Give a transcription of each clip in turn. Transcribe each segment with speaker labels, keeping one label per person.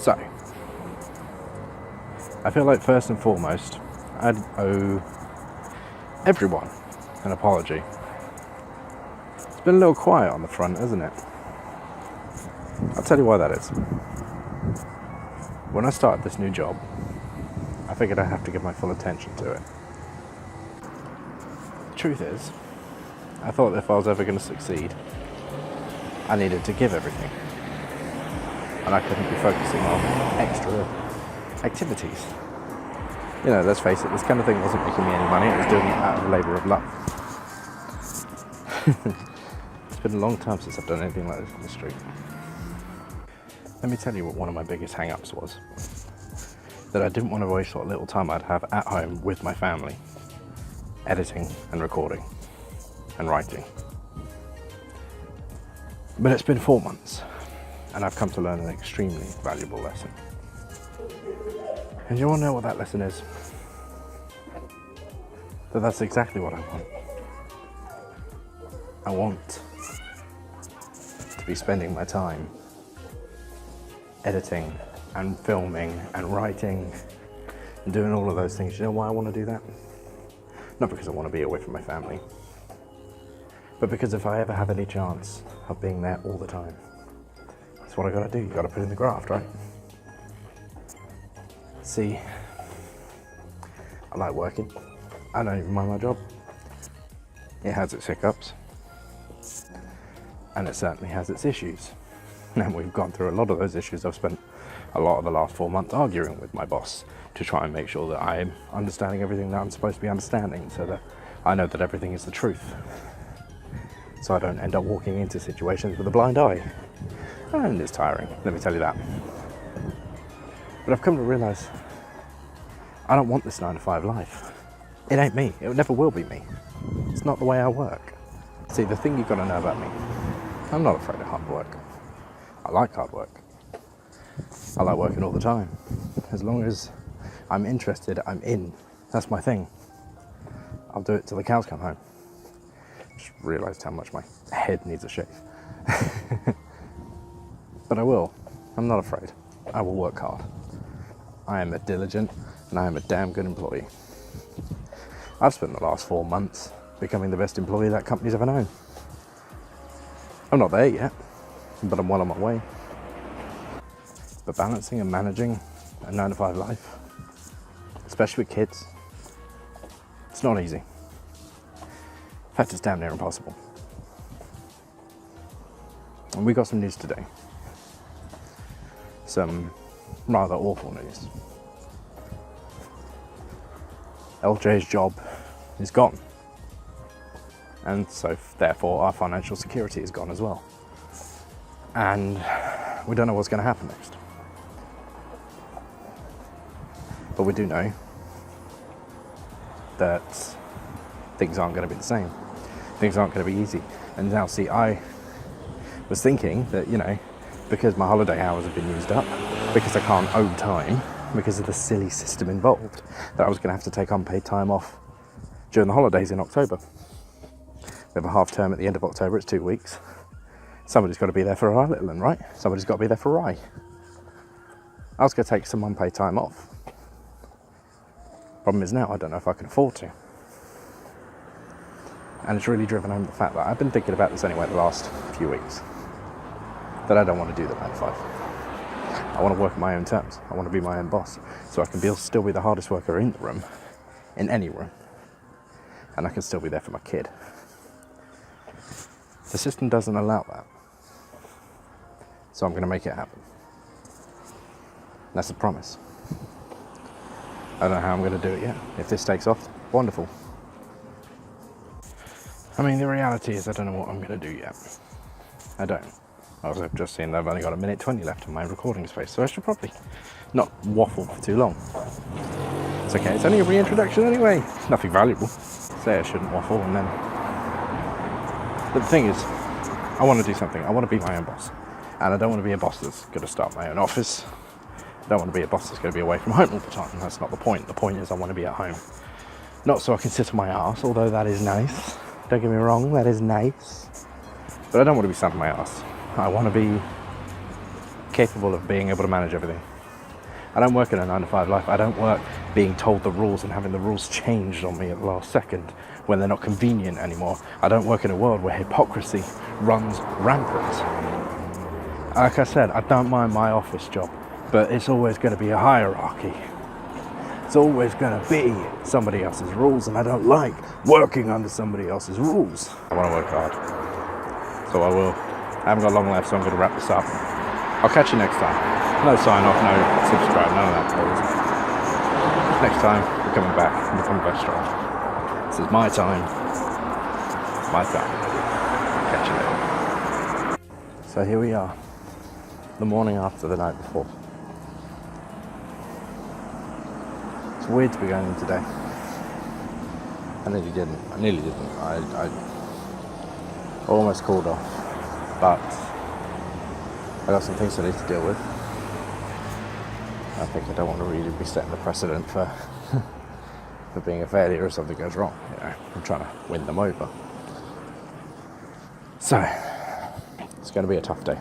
Speaker 1: So, I feel like first and foremost, I'd owe everyone an apology. It's been a little quiet on the front, hasn't it? I'll tell you why that is. When I started this new job, I figured I have to give my full attention to it. The truth is, I thought if I was ever going to succeed, I needed to give everything. And I couldn't be focusing on extra activities. You know, let's face it, this kind of thing wasn't making me any money, I was doing it out of labour of love. It's been a long time since I've done anything like this on the street. Let me tell you what one of my biggest hang-ups was. That I didn't want to waste what little time I'd have at home with my family, editing and recording and writing. But it's been 4 months, and I've come to learn an extremely valuable lesson. And you want to know what that lesson is? That's exactly what I want. I want to be spending my time editing and filming and writing and doing all of those things. You know why I want to do that? Not because I want to be away from my family, but because if I ever have any chance of being there all the time, that's what I gotta do. You gotta put in the graft, right? See, I like working. I don't even mind my job. It has its hiccups, and it certainly has its issues. And we've gone through a lot of those issues. I've spent a lot of the last 4 months arguing with my boss to try and make sure that I'm understanding everything that I'm supposed to be understanding, so that I know that everything is the truth. So I don't end up walking into situations with a blind eye. And it's tiring, let me tell you that. But I've come to realise I don't want this 9-to-5 life. It ain't me, it never will be me. It's not the way I work. See, the thing you've got to know about me, I'm not afraid of hard work. I like hard work. I like working all the time. As long as I'm interested, I'm in. That's my thing. I'll do it till the cows come home. Just realised how much my head needs a shave. But I will. I'm not afraid. I will work hard. I am a diligent and I am a damn good employee. I've spent the last 4 months becoming the best employee that company's ever known. I'm not there yet, but I'm well on my way. But balancing and managing a 9-to-5 life, especially with kids, it's not easy. In fact, it's damn near impossible. And we got some news today. Some rather awful news. LJ's job is gone. And so therefore our financial security is gone as well. And we don't know what's going to happen next. But we do know that things aren't going to be the same. Things aren't going to be easy. And now see, I was thinking that, you know, because my holiday hours have been used up, because I can't owe time, because of the silly system involved, that I was going to have to take unpaid time off during the holidays in October. We have a half term at the end of October, it's 2 weeks. Somebody's got to be there for our little one, right? Somebody's got to be there for Rye. I was going to take some unpaid time off. Problem is now, I don't know if I can afford to. And it's really driven home the fact that I've been thinking about this anyway the last few weeks. That I don't want to do the 9-to-5. I want to work on my own terms. I want to be my own boss. So I can still be the hardest worker in the room, in any room. And I can still be there for my kid. The system doesn't allow that. So I'm going to make it happen. That's a promise. I don't know how I'm going to do it yet. If this takes off, wonderful. I mean, the reality is I don't know what I'm going to do yet. I don't. I've just seen that I've only got 1:20 left in my recording space, so I should probably not waffle for too long. It's okay, it's only a reintroduction anyway. It's nothing valuable. Say I shouldn't waffle and then... But the thing is, I want to do something. I want to be my own boss. And I don't want to be a boss that's going to start my own office. I don't want to be a boss that's going to be away from home all the time. That's not the point. The point is I want to be at home. Not so I can sit on my arse, although that is nice. Don't get me wrong, that is nice. But I don't want to be sat on my arse. I want to be capable of being able to manage everything. I don't work in a 9-to-5 life. I don't work being told the rules and having the rules changed on me at the last second when they're not convenient anymore. I don't work in a world where hypocrisy runs rampant. Like I said, I don't mind my office job, but it's always going to be a hierarchy. It's always going to be somebody else's rules, and I don't like working under somebody else's rules. I want to work hard, so I will. I haven't got long left, so I'm going to wrap this up. I'll catch you next time. No sign off, no subscribe, none of that. Next time, we're coming back, and we're coming back strong. This is my time. My time. Catch you later. So here we are, the morning after the night before. It's weird to be going in today. I nearly didn't. I almost called off, but I got some things I need to deal with. I think I don't want to really be setting the precedent for for being a failure if something goes wrong. You know, I'm trying to win them over. So it's going to be a tough day.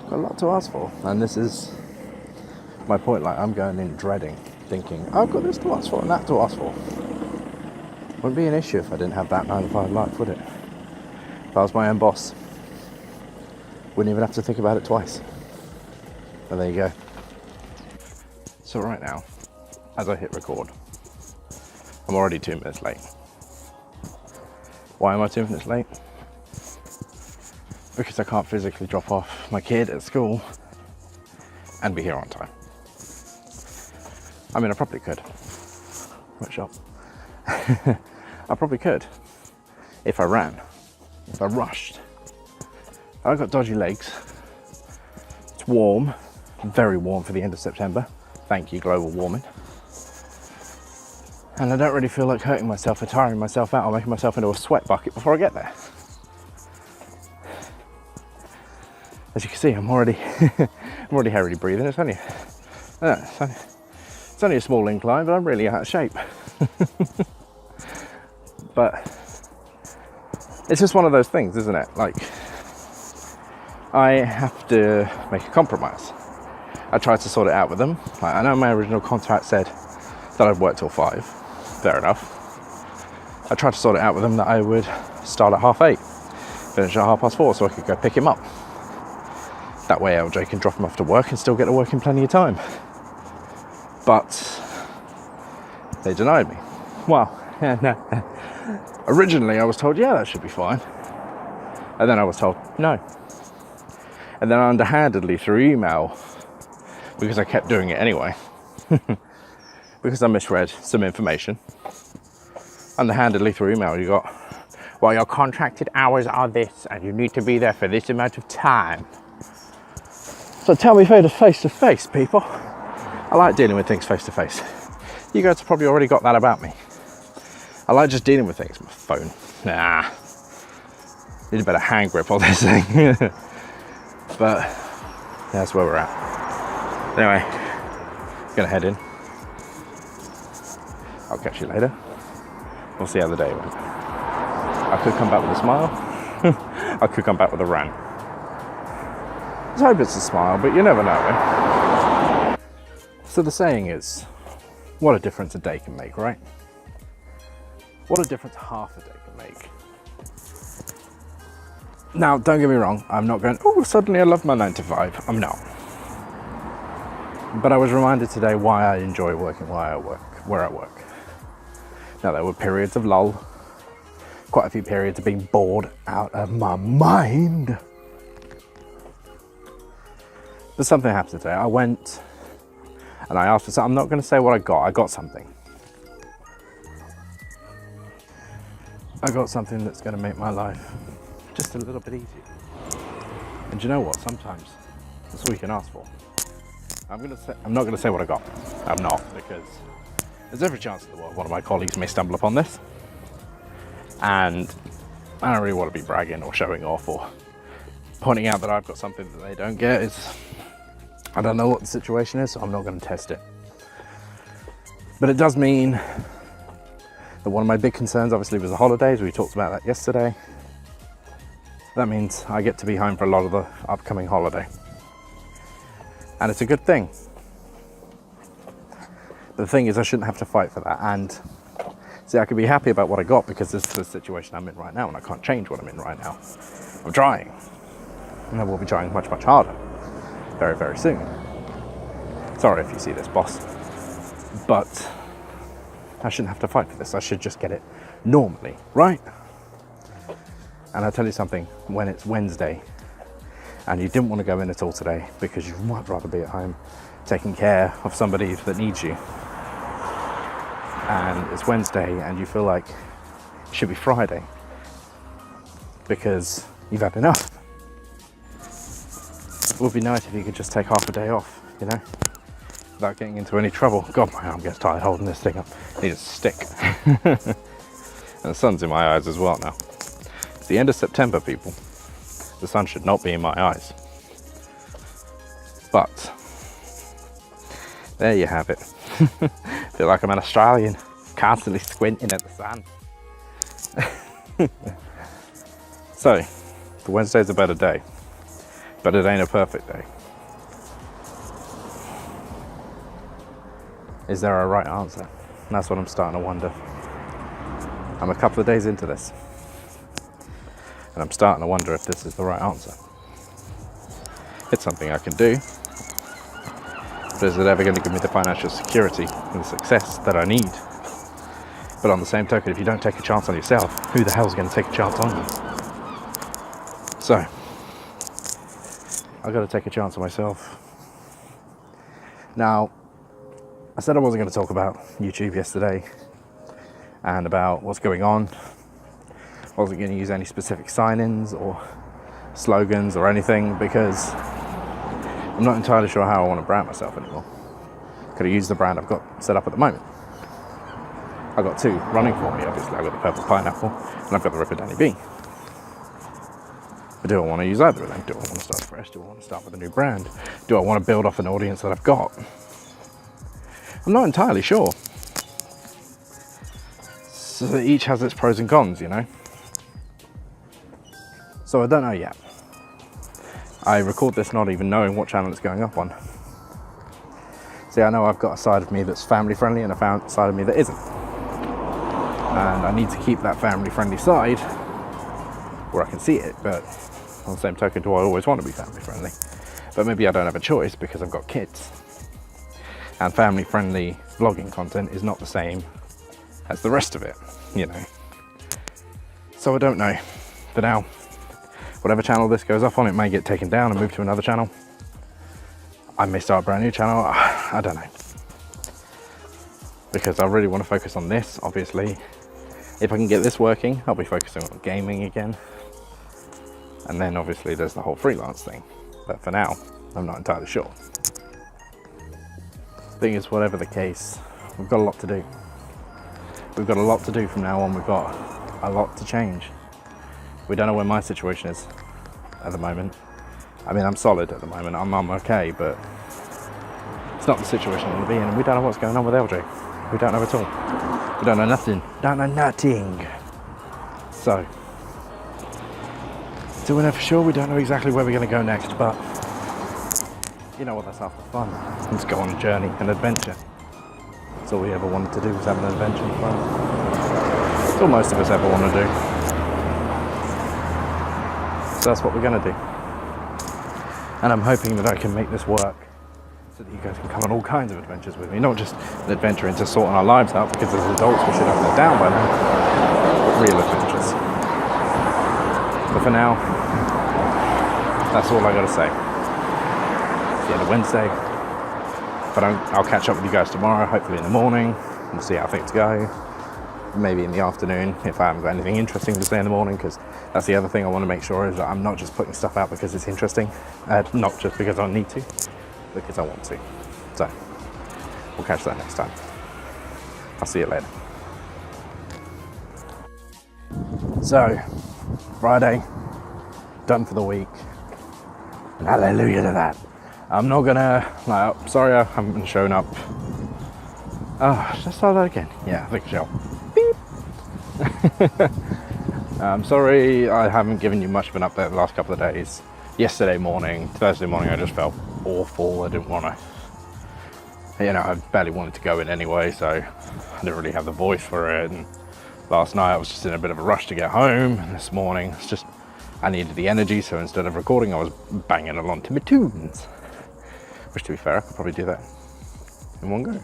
Speaker 1: Got a lot to ask for, and this is my point. Like, I'm going in dreading, thinking I've got this to ask for and that to ask for. Wouldn't be an issue if I didn't have that 9-to-5 life, would it? If I was my own boss, wouldn't even have to think about it twice. But there you go. So right now, as I hit record, I'm already 2 minutes late. Why am I 2 minutes late? Because I can't physically drop off my kid at school and be here on time. I mean, I probably could. Workshop. I probably could if I ran, if I rushed. I've got dodgy legs. It's warm, very warm for the end of September. Thank you, global warming. And I don't really feel like hurting myself or tiring myself out or making myself into a sweat bucket before I get there. As you can see, I'm already heavily breathing. It's only a small incline, but I'm really out of shape. But it's just one of those things, isn't it? Like, I have to make a compromise. I tried to sort it out with them. Like, I know my original contract said that I'd work till 5. Fair enough. I tried to sort it out with them that I would start at 8:30, finish at 4:30, so I could go pick him up. That way LJ can drop him off to work and still get to work in plenty of time. But they denied me. Well, originally I was told, yeah, that should be fine. And then I was told, no. And then underhandedly through email, because I kept doing it anyway, because I misread some information, underhandedly through email you got, well, your contracted hours are this and you need to be there for this amount of time. So tell me face to face, people. I like dealing with things face to face. You guys have probably already got that about me. I like just dealing with things. My phone, nah. Need a better hand grip on this thing. But that's where we're at. Anyway, gonna head in. I'll catch you later. We'll see how the day went. I could come back with a smile. I could come back with a rant. I hope it's a smile, but you never know. Eh? So the saying is, what a difference a day can make, right? What a difference half a day can make. Now, don't get me wrong, I'm not going, oh, suddenly I love my 9-to-5. I'm not. But I was reminded today why I enjoy working where I work. Now, there were periods of lull, quite a few periods of being bored out of my mind. But something happened today. I went and I asked for something. I'm not going to say what I got. I got something. I got something that's going to make my life just a little bit easier. And you know what? Sometimes that's all you can ask for. I'm not going to say what I got. I'm not, because there's every chance in the world one of my colleagues may stumble upon this. And I don't really want to be bragging or showing off or pointing out that I've got something that they don't get. I don't know what the situation is, so I'm not going to test it. But it does mean that one of my big concerns obviously was the holidays. We talked about that yesterday. That means I get to be home for a lot of the upcoming holiday. And it's a good thing. the thing is, I shouldn't have to fight for that. And see, I could be happy about what I got because this is the situation I'm in right now, and I can't change what I'm in right now. I'm trying, and I will be trying much, much harder very, very soon. Sorry if you see this, boss, but I shouldn't have to fight for this. I should just get it normally, right? And I'll tell you something, when it's Wednesday and you didn't want to go in at all today because you might rather be at home taking care of somebody that needs you, and it's Wednesday and you feel like it should be Friday because you've had enough, it would be nice if you could just take half a day off, you know, without getting into any trouble. God, my arm gets tired holding this thing up. I need a stick. And the sun's in my eyes as well now. It's the end of September, people. The sun should not be in my eyes. But there you have it. Feel like I'm an Australian, constantly squinting at the sun. So, the Wednesday's a better day, but it ain't a perfect day. Is there a right answer? And that's what I'm starting to wonder. I'm a couple of days into this, and I'm starting to wonder if this is the right answer. It's something I can do, but is it ever going to give me the financial security and the success that I need? But on the same token, if you don't take a chance on yourself, who the hell's going to take a chance on you? So, I've got to take a chance on myself. Now, I said I wasn't going to talk about YouTube yesterday and about what's going on. I wasn't going to use any specific sign-ins or slogans or anything because I'm not entirely sure how I want to brand myself anymore. Could have used the brand I've got set up at the moment. I've got two running for me, obviously. I've got the Purple Pineapple and I've got the Ripper Danny Bee. But do I want to use either of them? Do I want to start fresh? Do I want to start with a new brand? Do I want to build off an audience that I've got? I'm not entirely sure. So each has its pros and cons, you know? So I don't know yet. I record this not even knowing what channel it's going up on. See, I know I've got a side of me that's family friendly and a side of me that isn't. And I need to keep that family friendly side where I can see it, but on the same token, do I always want to be family friendly? But maybe I don't have a choice because I've got kids. And family friendly vlogging content is not the same as the rest of it, you know. So I don't know. For now, whatever channel this goes up on, it may get taken down and moved to another channel. I may start a brand new channel, I don't know. Because I really want to focus on this, obviously. If I can get this working, I'll be focusing on gaming again. And then obviously there's the whole freelance thing. But for now, I'm not entirely sure. The thing is, whatever the case, we've got a lot to do. We've got a lot to do from now on. We've got a lot to change. We don't know where my situation is at the moment. I mean, I'm solid at the moment. I'm okay, but it's not the situation I want to be in. And we don't know what's going on with LJ. We don't know at all. We don't know nothing. Don't know nothing. So, do we know for sure? We don't know exactly where we're going to go next, but you know what, that's half the fun. Let's go on a journey, an adventure. That's all we ever wanted to do, was have an adventure and fun. That's all most of us ever want to do. So that's what we're going to do. And I'm hoping that I can make this work so that you guys can come on all kinds of adventures with me. Not just an adventure into sorting our lives out, because as adults we should have that down by now, but real adventures. But for now, that's all I got to say. It's the end of Wednesday. But I'll catch up with you guys tomorrow, hopefully in the morning. We'll see how things go. Maybe in the afternoon, if I haven't got anything interesting to say in the morning, because that's the other thing I want to make sure is that I'm not just putting stuff out because it's interesting, not just because I need to, because I want to. So, we'll catch that next time. I'll see you later. So, Friday, done for the week, and hallelujah to that. I'm not gonna, sorry I haven't shown up. Let's start that again. Yeah, I think I shall. I'm sorry I haven't given you much of an update the last couple of days. Yesterday morning, Thursday morning, I just felt awful. I didn't want to You know, I barely wanted to go in anyway, so I didn't really have the voice for it. And last night I was just in a bit of a rush to get home, and this morning it's just, I needed the energy, so instead of recording I was banging along to my tunes. Which, to be fair, I could probably do that in one go.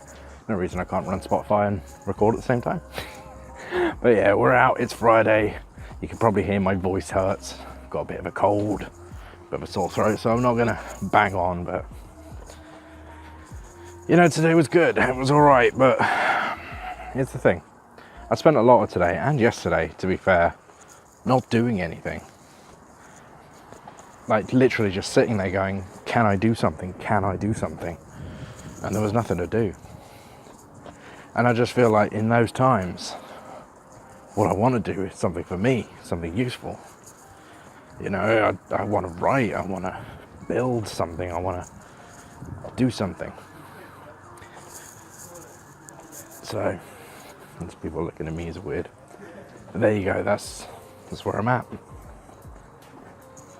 Speaker 1: No reason I can't run Spotify and record at the same time. But yeah, we're out, it's Friday. You can probably hear my voice hurts. Got a bit of a cold, bit of a sore throat, so I'm not gonna bang on, but you know, today was good, it was all right, but here's the thing. I spent a lot of today and yesterday, to be fair, not doing anything. Like literally just sitting there going, can I do something? Can I do something? And there was nothing to do. And I just feel like in those times, what I want to do is something for me, something useful. You know, I want to write, I want to build something, I want to do something. So, there's people looking at me as weird. But there you go, that's where I'm at.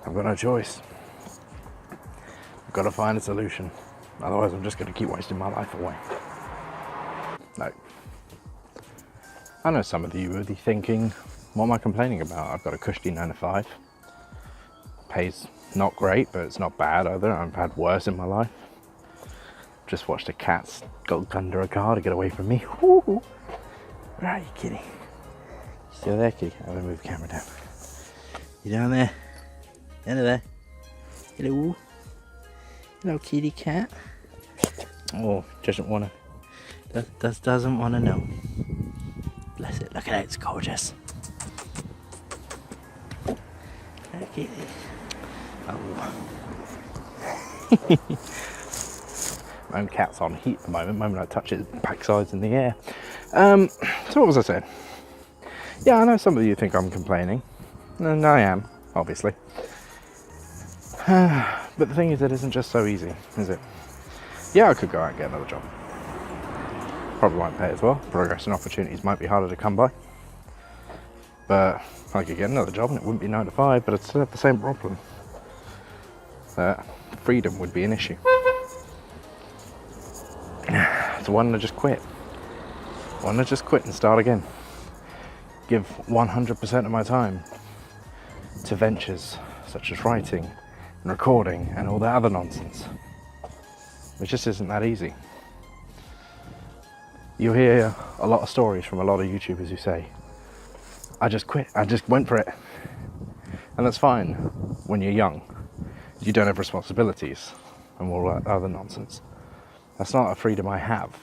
Speaker 1: I've got no choice. I've got to find a solution. Otherwise, I'm just going to keep wasting my life away. No. I know some of you would be thinking, what am I complaining about? I've got a cushy 9 to 5. Pays not great, but it's not bad either. I've had worse in my life. Just watched a cat skulk under a car to get away from me. Woo-hoo. Where are you, kitty? You still there, kitty? I'm going to move the camera down. You down there? Hello there. Hello. Hello, kitty cat. Oh, doesn't want to. Doesn't want to know. Bless it. Look at it. It's gorgeous. Okay. Oh. My own cat's on heat at the moment. The moment I touch it, backside's in the air. So what was I saying? Yeah, I know some of you think I'm complaining, and I am, obviously. But the thing is, it isn't just so easy, is it? Yeah, I could go out and get another job. Probably won't pay as well. Progress and opportunities might be harder to come by. But I could get another job and it wouldn't be 9 to 5, but I'd still have the same problem. That freedom would be an issue. So why don't I just quit? Why don't I just quit and start again? Give 100% of my time to ventures such as writing and recording and all that other nonsense. It just isn't that easy. You hear a lot of stories from a lot of YouTubers who say, I just quit, I just went for it. And that's fine when you're young. You don't have responsibilities and all that other nonsense. That's not a freedom I have.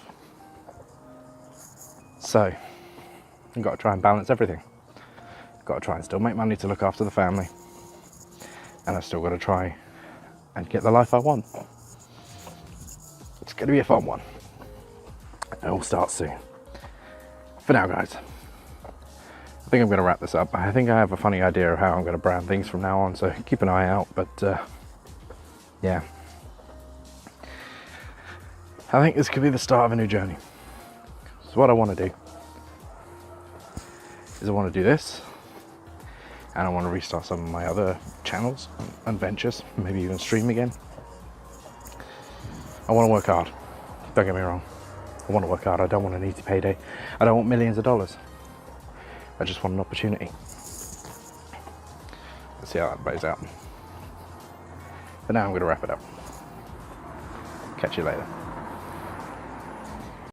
Speaker 1: So, I've got to try and balance everything. I've got to try and still make money to look after the family. And I've still got to try and get the life I want. It's going to be a fun one. It all starts soon. For now, guys, I think I'm going to wrap this up. I think I have a funny idea of how I'm going to brand things from now on, so keep an eye out. But yeah, I think this could be the start of a new journey. So what I want to do is I want to do this, and I want to restart some of my other channels and ventures, maybe even stream again. I want to work hard, don't get me wrong. I want to work hard. I don't want an easy payday. I don't want millions of dollars. I just want an opportunity. Let's see how that plays out. For now, I'm going to wrap it up. Catch you later.